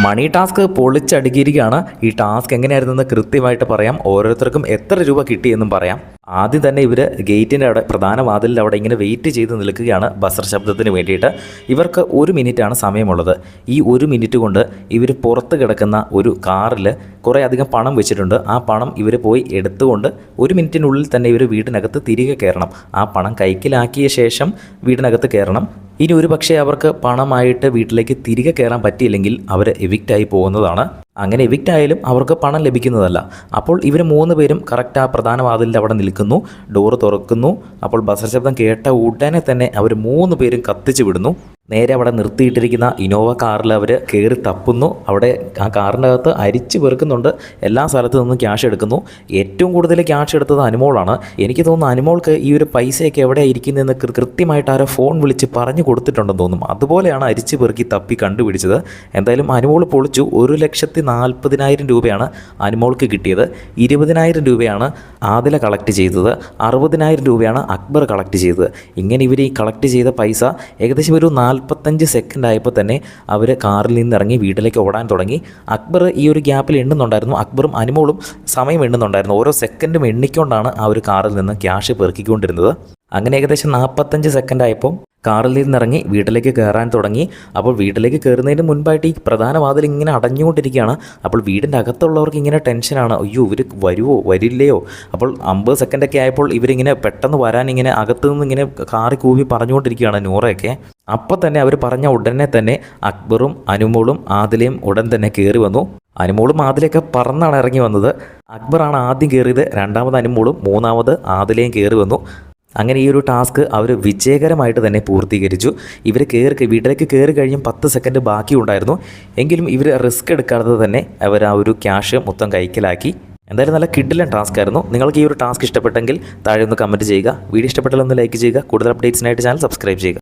മണി task പൊളിച്ചടുക്കിയിരിക്കുകയാണ്. ഈ task എങ്ങനെയായിരുന്നെന്ന് കൃത്യമായിട്ട് പറയാം. ഓരോരുത്തർക്കും എത്ര രൂപ കിട്ടിയെന്നും പറയാം. ആദ്യം തന്നെ ഇവർ ഗേറ്റിൻ്റെ അവിടെ പ്രധാന വാതിലിൻ്റെ അവിടെ ഇങ്ങനെ വെയിറ്റ് ചെയ്ത് നിൽക്കുകയാണ് ബസർ ശബ്ദത്തിന് വേണ്ടിയിട്ട്. ഇവർക്ക് 1 മിനിറ്റാണ് സമയമുള്ളത്. ഈ 1 മിനിറ്റ് കൊണ്ട് ഇവർ പുറത്ത് കിടക്കുന്ന ഒരു കാറിൽ കുറേ അധികം പണം വെച്ചിട്ടുണ്ട്. ആ പണം ഇവർ പോയി എടുത്തുകൊണ്ട് 1 മിനിറ്റിനുള്ളിൽ തന്നെ ഇവർ വീടിനകത്ത് തിരികെ കയറണം. ആ പണം കൈക്കലാക്കിയ ശേഷം വീടിനകത്ത് കയറണം. ഇനി ഒരു പക്ഷേ അവർക്ക് പണമായിട്ട് വീട്ടിലേക്ക് തിരികെ കയറാൻ പറ്റിയില്ലെങ്കിൽ അവർ എവിക്റ്റായി പോകുന്നതാണ്. അങ്ങനെ എവിക്റ്റ് ആയാലും അവർക്ക് പണം ലഭിക്കുന്നതല്ല. അപ്പോൾ ഇവർ 3 പേരും കറക്റ്റ് ആ പ്രധാന വാതിലിൻ്റെ അവിടെ നിൽക്കുന്നു. ഡോറ് തുറക്കുന്നു. അപ്പോൾ ബസർ ശബ്ദം കേട്ട ഉടനെ തന്നെ അവർ 3 പേരും കത്തിച്ചു വിടുന്നു. നേരെ അവിടെ നിർത്തിയിട്ടിരിക്കുന്ന ഇനോവ കാറിൽ അവർ കയറി തപ്പുന്നു. അവിടെ ആ കാറിൻ്റെ അകത്ത് അരിച്ച് പെറുക്കുന്നുണ്ട്. എല്ലാ സ്ഥലത്തു നിന്നും ക്യാഷ് എടുക്കുന്നു. ഏറ്റവും കൂടുതൽ ക്യാഷ് എടുത്തത് അനുമോളാണ്. എനിക്ക് തോന്നുന്നു അനുമോൾക്ക് ഈ ഒരു പൈസയൊക്കെ എവിടെയാണ് ഇരിക്കുന്നതെന്ന് കൃത്യമായിട്ട് ആരോ ഫോൺ വിളിച്ച് പറഞ്ഞു കൊടുത്തിട്ടുണ്ടെന്ന് തോന്നും. അതുപോലെയാണ് അരിച്ച് പെറുക്കി തപ്പി കണ്ടുപിടിച്ചത്. എന്തായാലും അനുമോൾ പൊളിച്ചു. 1,40,000 രൂപയാണ് അനുമോൾക്ക് കിട്ടിയത്. 20,000 രൂപയാണ് ആദില കളക്ട് ചെയ്തത്. 60,000 രൂപയാണ് അക്ബർ കളക്ട് ചെയ്തത്. ഇങ്ങനെ ഇവർ ഈ കളക്ട് ചെയ്ത പൈസ ഏകദേശം ഒരു 45 സെക്കൻഡ് ആയപ്പോൾ തന്നെ അവർ കാറിൽ നിന്നിറങ്ങി വീട്ടിലേക്ക് ഓടാൻ തുടങ്ങി. അക്ബർ ഈ ഒരു ഗ്യാപ്പിൽ എണ്ണുന്നുണ്ടായിരുന്നു. അക്ബറും അനുമോളും സമയം എണ്ണുന്നുണ്ടായിരുന്നു. ഓരോ സെക്കൻഡും എണ്ണിക്കൊണ്ടാണ് ആ ഒരു കാറിൽ നിന്ന് ക്യാഷ് പെറുക്കിക്കൊണ്ടിരുന്നത്. അങ്ങനെ ഏകദേശം 45 സെക്കൻഡ് ആയപ്പോൾ കാറിൽ നിന്നിറങ്ങി വീട്ടിലേക്ക് കയറാൻ തുടങ്ങി. അപ്പോൾ വീട്ടിലേക്ക് കയറുന്നതിന് മുൻപായിട്ട് ഈ പ്രധാന വാതിൽ ഇങ്ങനെ അടഞ്ഞുകൊണ്ടിരിക്കുകയാണ്. അപ്പോൾ വീടിൻ്റെ അകത്തുള്ളവർക്ക് ഇങ്ങനെ ടെൻഷനാണ്. അയ്യോ ഇവർ വരുമോ വരില്ലയോ. അപ്പോൾ 50 സെക്കൻഡൊക്കെ ആയപ്പോൾ ഇവരിങ്ങനെ പെട്ടെന്ന് വരാൻ ഇങ്ങനെ അകത്തു നിന്ന് ഇങ്ങനെ കാറി കൂവി പറഞ്ഞുകൊണ്ടിരിക്കുകയാണ് നൂറയൊക്കെ. അപ്പോൾ തന്നെ അവർ പറഞ്ഞ ഉടനെ തന്നെ അക്ബറും അനുമോളും ആദിലയും ഉടൻ തന്നെ കയറി വന്നു. അനുമോളും ആദിലയൊക്കെ പറന്നാണ് ഇറങ്ങി വന്നത്. അക്ബറാണ് ആദ്യം കയറിയത്. രണ്ടാമത് അനുമോളും, മൂന്നാമത് ആദിലയും കയറി വന്നു. അങ്ങനെ ഈ ഒരു ടാസ്ക് അവർ വിജയകരമായിട്ട് തന്നെ പൂർത്തീകരിച്ചു. ഇവർ വീട്ടിലേക്ക് കയറി കഴിഞ്ഞും 10 സെക്കൻഡ് ബാക്കി ഉണ്ടായിരുന്നു. എങ്കിലും ഇവർ റിസ്ക് എടുക്കാതെ തന്നെ അവർ ആ ഒരു ക്യാഷ് മൊത്തം കൈക്കലാക്കി. എന്തായാലും നല്ല കിഡിലൻ ടാസ്ക് ആയിരുന്നു. നിങ്ങൾക്ക് ഈ ഒരു ടാസ്ക് ഇഷ്ടപ്പെട്ടെങ്കിൽ താഴെ ഒന്ന് കമൻറ്റ് ചെയ്യുക. വീഡിയോ ഇഷ്ടപ്പെട്ടാൽ ഒന്ന് ലൈക്ക് ചെയ്യുക. കൂടുതൽ അപ്ഡേറ്റ്സിനായിട്ട് ചാനൽ സബ്സ്ക്രൈബ് ചെയ്യുക.